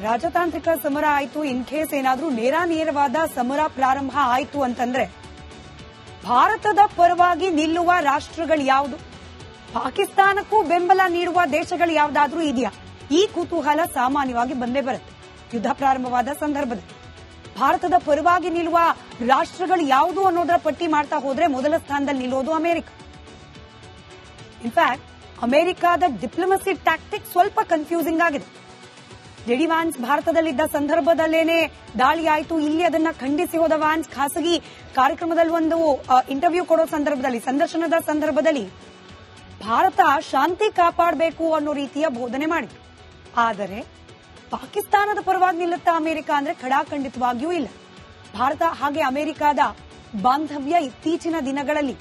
ರಾಜತಾಂತ್ರಿಕ ಸಮರ ಆಯ್ತು, ಇನ್ ಕೇಸ್ ಏನಾದ್ರೂ ನೇರವಾದ ಸಮರ ಪ್ರಾರಂಭ ಆಯ್ತು ಅಂತಂದ್ರೆ ಭಾರತದ ಪರವಾಗಿ ನಿಲ್ಲುವ ರಾಷ್ಟ್ರಗಳು ಯಾವುದು, ಪಾಕಿಸ್ತಾನಕ್ಕೂ ಬೆಂಬಲ ನೀಡುವ ದೇಶಗಳು ಯಾವ್ದಾದ್ರೂ ಇದೆಯಾ? ಈ ಕುತೂಹಲ ಸಾಮಾನ್ಯವಾಗಿ ಬಂದೇ ಬರುತ್ತೆ. ಯುದ್ಧ ಪ್ರಾರಂಭವಾದ ಸಂದರ್ಭದಲ್ಲಿ ಭಾರತದ ಪರವಾಗಿ ನಿಲ್ಲುವ ರಾಷ್ಟ್ರಗಳು ಯಾವುದು ಅನ್ನೋದರ ಪಟ್ಟಿ ಮಾಡ್ತಾ ಹೋದ್ರೆ ಮೊದಲ ಸ್ಥಾನದಲ್ಲಿ ನಿಲ್ಲೋದು ಅಮೆರಿಕ. ಇನ್ಫ್ಯಾಕ್ಟ್ ಅಮೆರಿಕಾದ ಡಿಪ್ಲೊಮಸಿ ಟ್ಯಾಕ್ಟಿಕ್ಸ್ ಸ್ವಲ್ಪ ಕನ್ಫ್ಯೂಸಿಂಗ್ ಆಗಿದೆ. ಜೆಡಿ ವ್ಯಾನ್ಸ್ ಭಾರತದಲ್ಲಿದ್ದ ಸಂದರ್ಭದಲ್ಲೇನೆ ದಾಳಿ ಆಯಿತು. ಇಲ್ಲಿ ಅದನ್ನ ಖಂಡಿಸಿ ಹೋದ ವ್ಯಾನ್ಸ್ ಖಾಸಗಿ ಕಾರ್ಯಕ್ರಮದಲ್ಲಿ ಒಂದು ಇಂಟರ್ವ್ಯೂ ಕೊಡೋ ಸಂದರ್ಭದಲ್ಲಿ, ಸಂದರ್ಶನದ ಸಂದರ್ಭದಲ್ಲಿ ಭಾರತ ಶಾಂತಿ ಕಾಪಾಡಬೇಕು ಅನ್ನೋ ರೀತಿಯ ಬೋಧನೆ ಮಾಡಿತು. ಆದರೆ ಪಾಕಿಸ್ತಾನದ ಪರವಾಗಿ ನಿಲ್ಲುತ್ತಾ ಅಮೆರಿಕ ಅಂದ್ರೆ ಖಡಾಖಂಡಿತವಾಗಿಯೂ ಇಲ್ಲ. ಭಾರತ ಹಾಗೆ ಅಮೆರಿಕದ ಬಾಂಧವ್ಯ ಇತ್ತೀಚಿನ ದಿನಗಳಲ್ಲಿ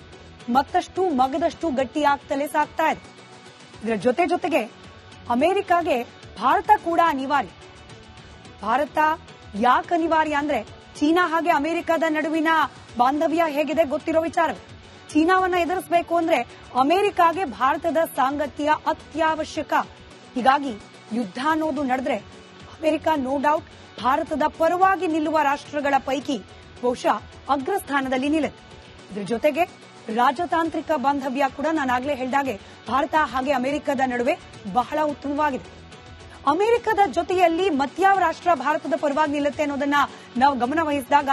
ಮತ್ತಷ್ಟು ಮಗದಷ್ಟು ಗಟ್ಟಿಯಾಗ್ತಲೇ ಸಾಗ್ತಾ ಇದೆ. ಇದರ ಜೊತೆಗೆ ಅಮೆರಿಕಾಗೆ ಭಾರತ ಕೂಡ ಅನಿವಾರ್ಯ. ಭಾರತ ಯಾಕೆ ಅನಿವಾರ್ಯ ಅಂದ್ರೆ ಚೀನಾ ಹಾಗೆ ಅಮೆರಿಕದ ನಡುವಿನ ಬಾಂಧವ್ಯ ಹೇಗಿದೆ ಗೊತ್ತಿರೋ ವಿಚಾರವೇ. ಚೀನಾವನ್ನ ಎದುರಿಸಬೇಕು ಅಂದ್ರೆ ಅಮೆರಿಕಾಗೆ ಭಾರತದ ಸಾಂಗತ್ಯ ಅತ್ಯವಶ್ಯಕ. ಹೀಗಾಗಿ ಯುದ್ಧ ಅನ್ನೋದು ನಡೆದ್ರೆ ಅಮೆರಿಕ ನೋ ಡೌಟ್ ಭಾರತದ ಪರವಾಗಿ ನಿಲ್ಲುವ ರಾಷ್ಟ್ರಗಳ ಪೈಕಿ ಬಹುಶಃ ಅಗ್ರಸ್ಥಾನದಲ್ಲಿ ನಿಲ್ಲುತ್ತೆ. ಇದರ ಜೊತೆಗೆ ರಾಜತಾಂತ್ರಿಕ ಬಾಂಧವ್ಯ ಕೂಡ ನಾನಾಗ್ಲೇ ಹೇಳಿದಾಗೆ ಭಾರತ ಹಾಗೆ ಅಮೆರಿಕದ ನಡುವೆ ಬಹಳ ಉತ್ತಮವಾಗಿದೆ. ಅಮೆರಿಕದ ಜೊತೆಯಲ್ಲಿ ಮತ್ಯಾವ ರಾಷ್ಟ್ರ ಭಾರತದ ಪರವಾಗಿ ನಿಲ್ಲುತ್ತೆ ಅನ್ನೋದನ್ನ ನಾವು ಗಮನ ವಹಿಸಿದಾಗ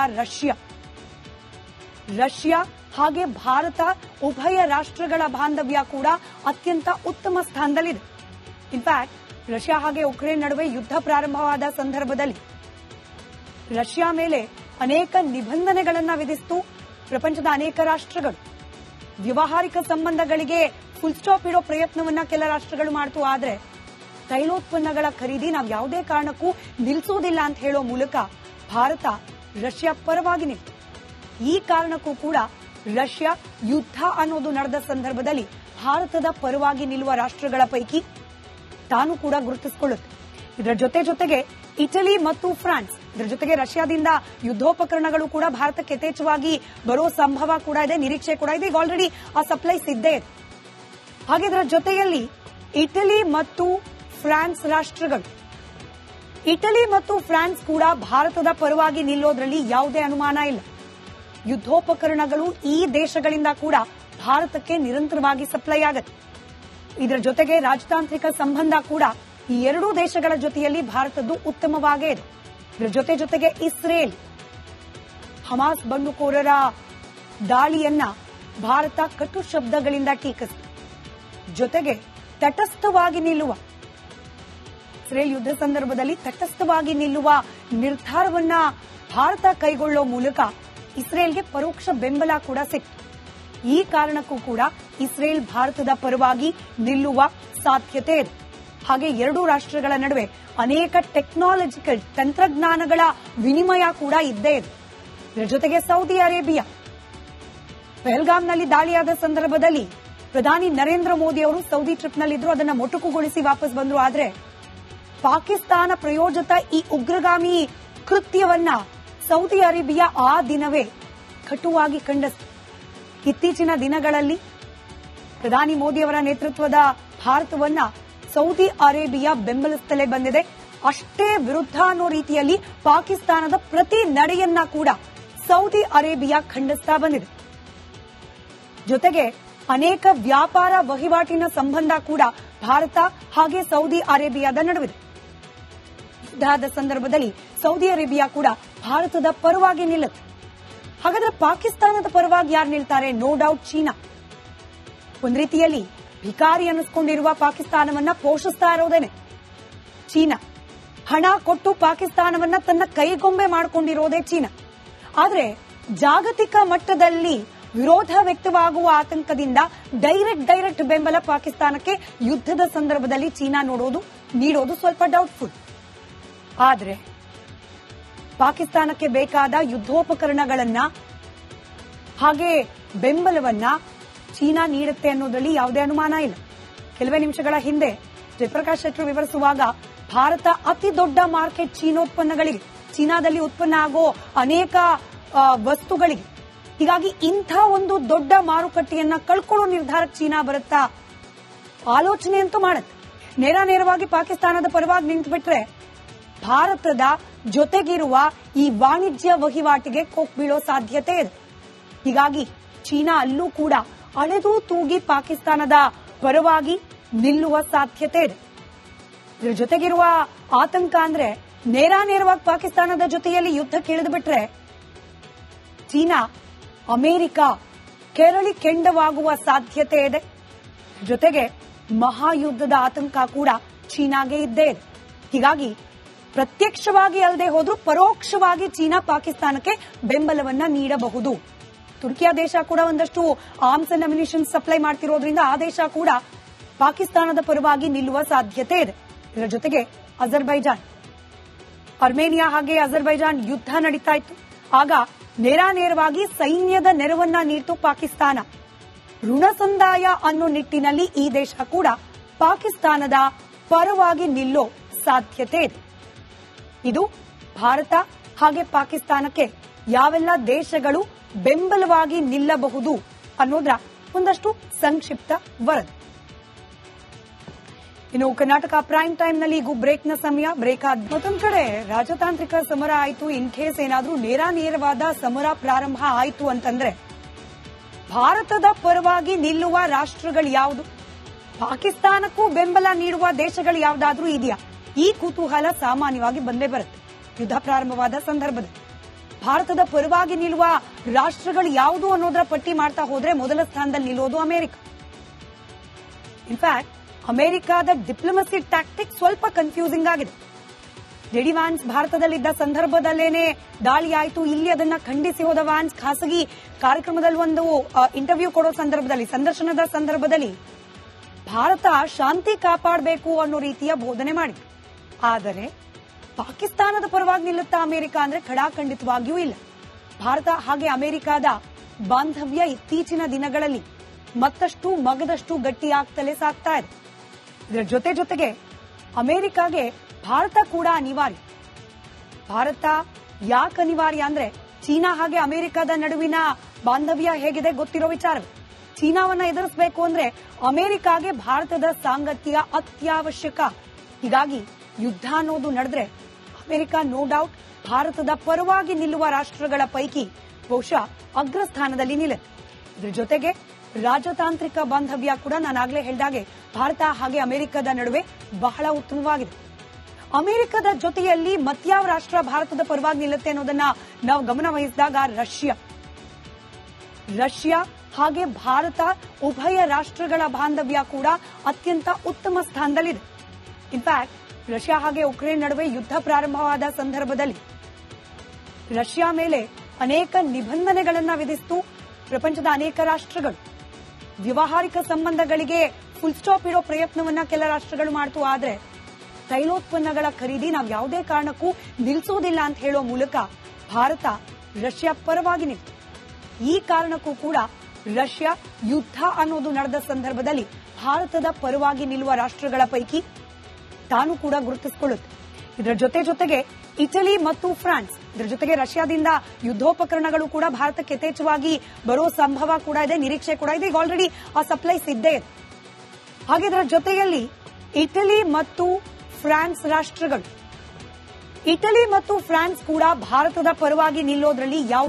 ರಷ್ಯಾ ಹಾಗೆ ಭಾರತ ಉಭಯ ರಾಷ್ಟ್ರಗಳ ಬಾಂಧವ್ಯ ಕೂಡ ಅತ್ಯಂತ ಉತ್ತಮ ಸ್ಥಾನದಲ್ಲಿದೆ. ಇನ್ಫ್ಯಾಕ್ಟ್ ರಷ್ಯಾ ಹಾಗೆ ಉಕ್ರೇನ್ ನಡುವೆ ಯುದ್ಧ ಪ್ರಾರಂಭವಾದ ಸಂದರ್ಭದಲ್ಲಿ ರಷ್ಯಾ ಮೇಲೆ ಅನೇಕ ನಿಬಂಧನೆಗಳನ್ನ ವಿಧಿಸಿತು ಪ್ರಪಂಚದ ಅನೇಕ ರಾಷ್ಟ್ರಗಳು. ವ್ಯವಹಾರಿಕ ಸಂಬಂಧಗಳಿಗೆ ಫುಲ್ ಸ್ಟಾಪ್ ಇಡೋ ಪ್ರಯತ್ನವನ್ನ ಕೆಲ ರಾಷ್ಟ್ರಗಳು ಮಾಡ್ತು. ಆದ್ರೆ ತೈಲೋತ್ಪನ್ನಗಳ ಖರೀದಿ ನಾವು ಯಾವುದೇ ಕಾರಣಕ್ಕೂ ನಿಲ್ಲಿಸೋದಿಲ್ಲ ಅಂತ ಹೇಳೋ ಮೂಲಕ ಭಾರತ ರಷ್ಯಾ ಪರವಾಗಿ ನಿಲ್ತು. ಈ ಕಾರಣಕ್ಕೂ ಕೂಡ ರಷ್ಯಾ ಯುದ್ಧ ಅನ್ನೋದು ನಡೆದ ಸಂದರ್ಭದಲ್ಲಿ ಭಾರತದ ಪರವಾಗಿ ನಿಲ್ಲುವ ರಾಷ್ಟ್ರಗಳ ಪೈಕಿ ತಾನು ಕೂಡ ಗುರುತಿಸಿಕೊಳ್ಳುತ್ತೆ. ಇದರ ಜೊತೆಗೆ ಇಟಲಿ ಮತ್ತು ಫ್ರಾನ್ಸ್, ಇದರ ಜೊತೆಗೆ ರಷ್ಯಾದಿಂದ ಯುದ್ಧೋಪಕರಣಗಳು ಕೂಡ ಭಾರತಕ್ಕೆ ಯಥೇಚ್ಛವಾಗಿ ಬರೋ ಸಂಭವ ಕೂಡ ಇದೆ, ನಿರೀಕ್ಷೆ ಕೂಡ ಇದೆ. ಈಗ ಆಲ್ರೆಡಿ ಆ ಸಪ್ಲೈಸ್ ಇದ್ದೇ ಇದೆ. ಹಾಗೆ ಇದರ ಜೊತೆಯಲ್ಲಿ ಇಟಲಿ ಮತ್ತು ಫ್ರಾನ್ಸ್ ರಾಷ್ಟ್ರಗಳು, ಇಟಲಿ ಮತ್ತು ಫ್ರಾನ್ಸ್ ಕೂಡ ಭಾರತದ ಪರವಾಗಿ ನಿಲ್ಲೋದ್ರಲ್ಲಿ ಯಾವುದೇ ಅನುಮಾನ ಇಲ್ಲ. ಯುದ್ಧೋಪಕರಣಗಳು ಈ ದೇಶಗಳಿಂದ ಕೂಡ ಭಾರತಕ್ಕೆ ನಿರಂತರವಾಗಿ ಸಪ್ಲೈ ಆಗುತ್ತೆ. ಇದರ ಜೊತೆಗೆ ರಾಜತಾಂತ್ರಿಕ ಸಂಬಂಧ ಕೂಡ ಈ ಎರಡೂ ದೇಶಗಳ ಜೊತೆಯಲ್ಲಿ ಭಾರತದ್ದು ಉತ್ತಮವಾಗೇ ಇದೆ. ಇದರ ಜೊತೆಗೆ ಇಸ್ರೇಲ್ ಹಮಾಸ್ ಬಂಡುಕೋರರ ದಾಳಿಯನ್ನ ಭಾರತ ಕಟು ಶಬ್ದಗಳಿಂದ ಟೀಕಿಸಿದೆ. ಜೊತೆಗೆ ತಟಸ್ಥವಾಗಿ ನಿಲ್ಲುವ, ಇಸ್ರೇಲ್ ಯುದ್ಧ ಸಂದರ್ಭದಲ್ಲಿ ತಟಸ್ಥವಾಗಿ ನಿಲ್ಲುವ ನಿರ್ಧಾರವನ್ನ ಭಾರತ ಕೈಗೊಳ್ಳೋ ಮೂಲಕ ಇಸ್ರೇಲ್ಗೆ ಪರೋಕ್ಷ ಬೆಂಬಲ ಕೂಡ ಸಿಕ್ತು. ಈ ಕಾರಣಕ್ಕೂ ಕೂಡ ಇಸ್ರೇಲ್ ಭಾರತದ ಪರವಾಗಿ ನಿಲ್ಲುವ ಸಾಧ್ಯತೆ ಇದೆ. ಹಾಗೆ ಎರಡೂ ರಾಷ್ಟ್ರಗಳ ನಡುವೆ ಅನೇಕ ಟೆಕ್ನಾಲಜಿಕಲ್ ತಂತ್ರಜ್ಞಾನಗಳ ವಿನಿಮಯ ಕೂಡ ಇದ್ದೇ ಇದೆ. ಇದರ ಜೊತೆಗೆ ಸೌದಿ ಅರೇಬಿಯಾ ಪಹಲ್ಗಾಮ್ನಲ್ಲಿ ದಾಳಿಯಾದ ಸಂದರ್ಭದಲ್ಲಿ ಪ್ರಧಾನಿ ನರೇಂದ್ರ ಮೋದಿ ಅವರು ಸೌದಿ ಟ್ರಿಪ್ನಲ್ಲಿದ್ರು, ಅದನ್ನ ಮೊಟಕುಗೊಳಿಸಿ ವಾಪಸ್ ಬಂದ್ರು. ಆದ್ರೆ ಪಾಕಿಸ್ತಾನ ಪ್ರಯೋಜಿತ ಈ ಉಗ್ರಗಾಮಿ ಕೃತ್ಯವನ್ನ ಸೌದಿ ಅರೇಬಿಯಾ ಆ ದಿನವೇ ಕಟುವಾಗಿ ಖಂಡಿಸಿತು. ಇತ್ತೀಚಿನ ದಿನಗಳಲ್ಲಿ ಪ್ರಧಾನಿ ಮೋದಿಯವರ ನೇತೃತ್ವದ ಭಾರತವನ್ನ ಸೌದಿ ಅರೇಬಿಯಾ ಬೆಂಬಲಿಸುತ್ತಲೇ ಬಂದಿದೆ. ಅಷ್ಟೇ ವಿರುದ್ಧ ಅನ್ನೋ ರೀತಿಯಲ್ಲಿ ಪಾಕಿಸ್ತಾನದ ಪ್ರತಿ ನಡೆಯನ್ನ ಕೂಡ ಸೌದಿ ಅರೇಬಿಯಾ ಖಂಡಿಸ್ತಾ ಬಂದಿದೆ. ಜೊತೆಗೆ ಅನೇಕ ವ್ಯಾಪಾರ ವಹಿವಾಟಿನ ಸಂಬಂಧ ಕೂಡ ಭಾರತ ಹಾಗೆ ಸೌದಿ ಅರೇಬಿಯಾದ ನಡುವಿದೆ. ಯುದ್ಧದ ಸಂದರ್ಭದಲ್ಲಿ ಸೌದಿ ಅರೇಬಿಯಾ ಕೂಡ ಭಾರತದ ಪರವಾಗಿ ನಿಲ್ಲುತ್ತೆ. ಹಾಗಾದ್ರೆ ಪಾಕಿಸ್ತಾನದ ಪರವಾಗಿ ಯಾರು ನಿಲ್ತಾರೆ? No doubt China. ಒಂದ್ ರೀತಿಯಲ್ಲಿ ಭಿಕಾರಿ ಅನ್ನಿಸ್ಕೊಂಡಿರುವ ಪಾಕಿಸ್ತಾನವನ್ನ ಪೋಷಿಸ್ತಾ ಇರೋದೇನೆ ಚೀನಾ. ಹಣ ಕೊಟ್ಟು ಪಾಕಿಸ್ತಾನವನ್ನ ತನ್ನ ಕೈಗೊಂಬೆ ಮಾಡಿಕೊಂಡಿರೋದೇ ಚೀನಾ. ಆದ್ರೆ ಜಾಗತಿಕ ಮಟ್ಟದಲ್ಲಿ ವಿರೋಧ ವ್ಯಕ್ತವಾಗುವ ಆತಂಕದಿಂದ ಡೈರೆಕ್ಟ್ ಬೆಂಬಲ ಪಾಕಿಸ್ತಾನಕ್ಕೆ ಯುದ್ಧದ ಸಂದರ್ಭದಲ್ಲಿ ಚೀನಾ ನೀಡೋದು ಸ್ವಲ್ಪ ಡೌಟ್ಫುಲ್. ಆದ್ರೆ ಪಾಕಿಸ್ತಾನಕ್ಕೆ ಬೇಕಾದ ಯುದ್ಧೋಪಕರಣಗಳನ್ನ ಹಾಗೆ ಬೆಂಬಲವನ್ನ ಚೀನಾ ನೀಡುತ್ತೆ ಅನ್ನೋದ್ರಲ್ಲಿ ಯಾವುದೇ ಅನುಮಾನ ಇಲ್ಲ. ಕೆಲವೇ ನಿಮಿಷಗಳ ಹಿಂದೆ ಜಯಪ್ರಕಾಶ್ ಶೆಟ್ಟರ್ ವಿವರಿಸುವಾಗ ಭಾರತ ಅತಿ ದೊಡ್ಡ ಮಾರ್ಕೆಟ್ ಚೀನೋತ್ಪನ್ನಗಳಿಗೆ, ಚೀನಾದಲ್ಲಿ ಉತ್ಪನ್ನ ಆಗೋ ಅನೇಕ ವಸ್ತುಗಳಿಗೆ. ಹೀಗಾಗಿ ಇಂಥ ಒಂದು ದೊಡ್ಡ ಮಾರುಕಟ್ಟೆಯನ್ನ ಕಳ್ಕೊಳ್ಳೋ ನಿರ್ಧಾರಕ್ಕೆ ಚೀನಾ ಬರುತ್ತಾ? ಆಲೋಚನೆ ಅಂತೂ ಮಾಡುತ್ತೆ. ನೇರವಾಗಿ ಪಾಕಿಸ್ತಾನದ ಪರವಾಗಿ ನಿಂತುಬಿಟ್ರೆ ಭಾರತದ ಜೊತೆಗಿರುವ ಈ ವಾಣಿಜ್ಯ ವಹಿವಾಟಿಗೆ ಕೊಕ್ ಬೀಳೋ ಸಾಧ್ಯತೆ ಇದೆ. ಹೀಗಾಗಿ ಚೀನಾ ಅಲ್ಲೂ ಕೂಡ ಅಳೆದು ತೂಗಿ ಪಾಕಿಸ್ತಾನದ ಪರವಾಗಿ ನಿಲ್ಲುವ ಸಾಧ್ಯತೆ ಇದೆ. ಇದರ ಜೊತೆಗಿರುವ ಆತಂಕ ಅಂದ್ರೆ ನೇರವಾಗಿ ಪಾಕಿಸ್ತಾನದ ಜೊತೆಯಲ್ಲಿ ಯುದ್ಧಕ್ಕೆ ಇಳಿದು ಬಿಟ್ರೆ ಚೀನಾ ಅಮೆರಿಕ ಕೆರಳಿ ಕೆಂಡವಾಗುವ ಸಾಧ್ಯತೆ ಇದೆ. ಜೊತೆಗೆ ಮಹಾಯುದ್ಧದ ಆತಂಕ ಕೂಡ ಚೀನಾಗೆ ಇದ್ದೇ ಇದೆ. ಹೀಗಾಗಿ ಪ್ರತ್ಯಕ್ಷವಾಗಿ ಅಲ್ಲದೆ ಹೋದ್ರೂ ಪರೋಕ್ಷವಾಗಿ ಚೀನಾ ಪಾಕಿಸ್ತಾನಕ್ಕೆ ಬೆಂಬಲವನ್ನ ನೀಡಬಹುದು. ತುರ್ಕಿಯ ದೇಶ ಕೂಡ ಒಂದಷ್ಟು ಆರ್ಮ್ಸ್ ಅಂಡ್ ಅಮ್ಯುನಿಷನ್ ಸಪ್ಲೈ ಮಾಡ್ತಿರೋದ್ರಿಂದ ಆ ದೇಶ ಕೂಡ ಪಾಕಿಸ್ತಾನದ ಪರವಾಗಿ ನಿಲ್ಲುವ ಸಾಧ್ಯತೆ ಇದೆ. ಇದರ ಜೊತೆಗೆ ಅಜರ್ಬೈಜಾನ್, ಅರ್ಮೇನಿಯಾ ಹಾಗೆ ಅಜರ್ಬೈಜಾನ್ ಯುದ್ಧ ನಡೀತಾ ಇತ್ತು. ಆಗ ನೇರವಾಗಿ ಸೈನ್ಯದ ನೆರವನ್ನ ನೀಡಿತು ಪಾಕಿಸ್ತಾನ. ಋಣ ಸಂದಾಯ ಅನ್ನೋ ನಿಟ್ಟಿನಲ್ಲಿ ಈ ದೇಶ ಕೂಡ ಪಾಕಿಸ್ತಾನದ ಪರವಾಗಿ ನಿಲ್ಲೋ ಸಾಧ್ಯತೆ ಇದೆ. ಇದು ಭಾರತ ಹಾಗೆ ಪಾಕಿಸ್ತಾನಕ್ಕೆ ಯಾವೆಲ್ಲ ದೇಶಗಳು ಬೆಂಬಲವಾಗಿ ನಿಲ್ಲಬಹುದು ಅನ್ನೋದ್ರ ಒಂದಷ್ಟು ಸಂಕ್ಷಿಪ್ತ ವರದಿ. ಇನ್ನು ಕರ್ನಾಟಕ ಪ್ರೈಮ್ ಟೈಮ್ ನಲ್ಲಿ ಈಗ ಬ್ರೇಕ್ನ ಸಮಯ. ಬ್ರೇಕ್ ಆದ ಮತ್ತೊಂದ್ ಕಡೆ ರಾಜತಾಂತ್ರಿಕ ಸಮರ ಆಯ್ತು. ಇನ್ ಕೇಸ್ ಏನಾದ್ರೂ ನೇರವಾದ ಸಮರ ಪ್ರಾರಂಭ ಆಯ್ತು ಅಂತಂದ್ರೆ ಭಾರತದ ಪರವಾಗಿ ನಿಲ್ಲುವ ರಾಷ್ಟ್ರಗಳು ಯಾವುದು, ಪಾಕಿಸ್ತಾನಕ್ಕೂ ಬೆಂಬಲ ನೀಡುವ ದೇಶಗಳು ಯಾವ್ದಾದ್ರೂ ಇದೆಯಾ? ಈ ಕುತೂಹಲ ಸಾಮಾನ್ಯವಾಗಿ ಬಂದೇ ಬರುತ್ತೆ. ಯುದ್ಧ ಪ್ರಾರಂಭವಾದ ಸಂದರ್ಭದಲ್ಲಿ ಭಾರತದ ಪರವಾಗಿ ನಿಲ್ಲುವ ರಾಷ್ಟ್ರಗಳು ಯಾವುದು ಅನ್ನೋದರ ಪಟ್ಟಿ ಮಾಡ್ತಾ ಹೋದ್ರೆ ಮೊದಲ ಸ್ಥಾನದಲ್ಲಿ ನಿಲ್ಲೋದು ಅಮೆರಿಕ. ಇನ್ಫ್ಯಾಕ್ಟ್ ಅಮೆರಿಕದ ಡಿಪ್ಲೊಮಸಿ ಟ್ಯಾಕ್ಟಿಕ್ ಸ್ವಲ್ಪ ಕನ್ಫ್ಯೂಸಿಂಗ್ ಆಗಿದೆ. ಜೆಡಿ ವ್ಯಾನ್ಸ್ ಭಾರತದಲ್ಲಿದ್ದ ಸಂದರ್ಭದಲ್ಲೇನೆ ದಾಳಿ ಆಯಿತು. ಇಲ್ಲಿ ಅದನ್ನ ಖಂಡಿಸಿ ಹೋದ ವ್ಯಾನ್ಸ್ ಖಾಸಗಿ ಕಾರ್ಯಕ್ರಮದಲ್ಲಿ ಒಂದು ಇಂಟರ್ವ್ಯೂ ಕೊಡೋ ಸಂದರ್ಭದಲ್ಲಿ, ಸಂದರ್ಶನದ ಸಂದರ್ಭದಲ್ಲಿ ಭಾರತ ಶಾಂತಿ ಕಾಪಾಡಬೇಕು ಅನ್ನೋ ರೀತಿಯ ಬೋಧನೆ ಮಾಡಿತು. ಆದರೆ ಪಾಕಿಸ್ತಾನದ ಪರವಾಗಿ ನಿಲ್ಲುತ್ತಾ ಅಮೆರಿಕ ಅಂದ್ರೆ ಖಡಾಖಂಡಿತವಾಗಿಯೂ ಇಲ್ಲ. ಭಾರತ ಹಾಗೆ ಅಮೆರಿಕದ ಬಾಂಧವ್ಯ ಇತ್ತೀಚಿನ ದಿನಗಳಲ್ಲಿ ಮತ್ತಷ್ಟು ಮಗದಷ್ಟು ಗಟ್ಟಿಯಾಗ್ತಲೇ ಸಾಗ್ತಾ ಇದೆ. ಇದರ ಜೊತೆಗೆ ಅಮೆರಿಕಾಗೆ ಭಾರತ ಕೂಡ ಅನಿವಾರ್ಯ. ಭಾರತ ಯಾಕೆ ಅನಿವಾರ್ಯ ಅಂದ್ರೆ ಚೀನಾ ಹಾಗೆ ಅಮೆರಿಕದ ನಡುವಿನ ಬಾಂಧವ್ಯ ಹೇಗಿದೆ ಗೊತ್ತಿರೋ ವಿಚಾರವೇ. ಚೀನಾವನ್ನ ಎದುರಿಸಬೇಕು ಅಂದ್ರೆ ಅಮೆರಿಕಾಗೆ ಭಾರತದ ಸಾಂಗತ್ಯ ಅತ್ಯವಶ್ಯಕ. ಹೀಗಾಗಿ ಯುದ್ಧ ಅನ್ನೋದು ನಡೆದ್ರೆ ಅಮೆರಿಕ ನೋ ಡೌಟ್ ಭಾರತದ ಪರವಾಗಿ ನಿಲ್ಲುವ ರಾಷ್ಟ್ರಗಳ ಪೈಕಿ ಬಹುಶಃ ಅಗ್ರಸ್ಥಾನದಲ್ಲಿ ನಿಲ್ಲುತ್ತೆ. ಇದರ ಜೊತೆಗೆ ರಾಜತಾಂತ್ರಿಕ ಬಾಂಧವ್ಯ ಕೂಡ ನಾನಾಗಲೇ ಹೇಳಿದಾಗೆ ಭಾರತ ಹಾಗೆ ಅಮೆರಿಕದ ನಡುವೆ ಬಹಳ ಉತ್ತಮವಾಗಿದೆ. ಅಮೆರಿಕದ ಜೊತೆಯಲ್ಲಿ ಮತ್ಯಾವ ರಾಷ್ಟ್ರ ಭಾರತದ ಪರವಾಗಿ ನಿಲ್ಲುತ್ತೆ ಅನ್ನೋದನ್ನ ನಾವು ಗಮನ ವಹಿಸಿದಾಗ ರಷ್ಯಾ ಹಾಗೆ ಭಾರತ ಉಭಯ ರಾಷ್ಟ್ರಗಳ ಬಾಂಧವ್ಯ ಕೂಡ ಅತ್ಯಂತ ಉತ್ತಮ ಸ್ಥಾನದಲ್ಲಿದೆ. ಇನ್ಫ್ಯಾಕ್ಟ್ ರಷ್ಯಾ ಹಾಗೆ ಉಕ್ರೇನ್ ನಡುವೆ ಯುದ್ಧ ಪ್ರಾರಂಭವಾದ ಸಂದರ್ಭದಲ್ಲಿ ರಷ್ಯಾ ಮೇಲೆ ಅನೇಕ ನಿಬಂಧನೆಗಳನ್ನ ವಿಧಿಸಿತು ಪ್ರಪಂಚದ ಅನೇಕ ರಾಷ್ಟ್ರಗಳು. ವ್ಯವಹಾರಿಕ ಸಂಬಂಧಗಳಿಗೆ ಫುಲ್ ಸ್ಟಾಪ್ ಇಡೋ ಪ್ರಯತ್ನವನ್ನ ಕೆಲ ರಾಷ್ಟ್ರಗಳು ಮಾಡ್ತು. ಆದ್ರೆ ತೈಲೋತ್ಪನ್ನಗಳ ಖರೀದಿ ನಾವು ಯಾವುದೇ ಕಾರಣಕ್ಕೂ ನಿಲ್ಲಿಸೋದಿಲ್ಲ ಅಂತ ಹೇಳೋ ಮೂಲಕ ಭಾರತ ರಷ್ಯಾ ಪರವಾಗಿ ನಿಂತು. ಈ ಕಾರಣಕ್ಕೂ ಕೂಡ ರಷ್ಯಾ ಯುದ್ಧ ಅನ್ನೋದು ನಡೆದ ಸಂದರ್ಭದಲ್ಲಿ ಭಾರತದ ಪರವಾಗಿ ನಿಲ್ಲುವ ರಾಷ್ಟ್ರಗಳ ಪೈಕಿ ತಾನು ಕೂಡ ಗುರುತಿಸಿಕೊಳ್ಳುತ್ತೆ. ಇದರ ಜೊತೆಗೆ ಇಟಲಿ ಮತ್ತು ಫ್ರಾನ್ಸ್, ಇದರ ಜೊತೆಗೆ ರಷ್ಯಾದಿಂದ ಯುದ್ಧೋಪಕರಣಗಳು ಕೂಡ ಭಾರತಕ್ಕೆ ಯಥೇಚ್ಛವಾಗಿ ಬರೋ ಸಂಭವ ಕೂಡ ಇದೆ, ನಿರೀಕ್ಷೆ ಕೂಡ ಇದೆ. ಈಗ ಆಲ್ರೆಡಿ ಆ ಸಪ್ಲೈಸ್ ಇದ್ದೇ ಇದೆ. ಹಾಗೆ ಇದರ ಜೊತೆಯಲ್ಲಿ ಇಟಲಿ ಮತ್ತು ಫ್ರಾನ್ಸ್ ರಾಷ್ಟ್ರಗಳು, ಇಟಲಿ ಮತ್ತು ಫ್ರಾನ್ಸ್ ಕೂಡ ಭಾರತದ ಪರವಾಗಿ ನಿಲ್ಲೋದ್ರಲ್ಲಿ ಯಾವ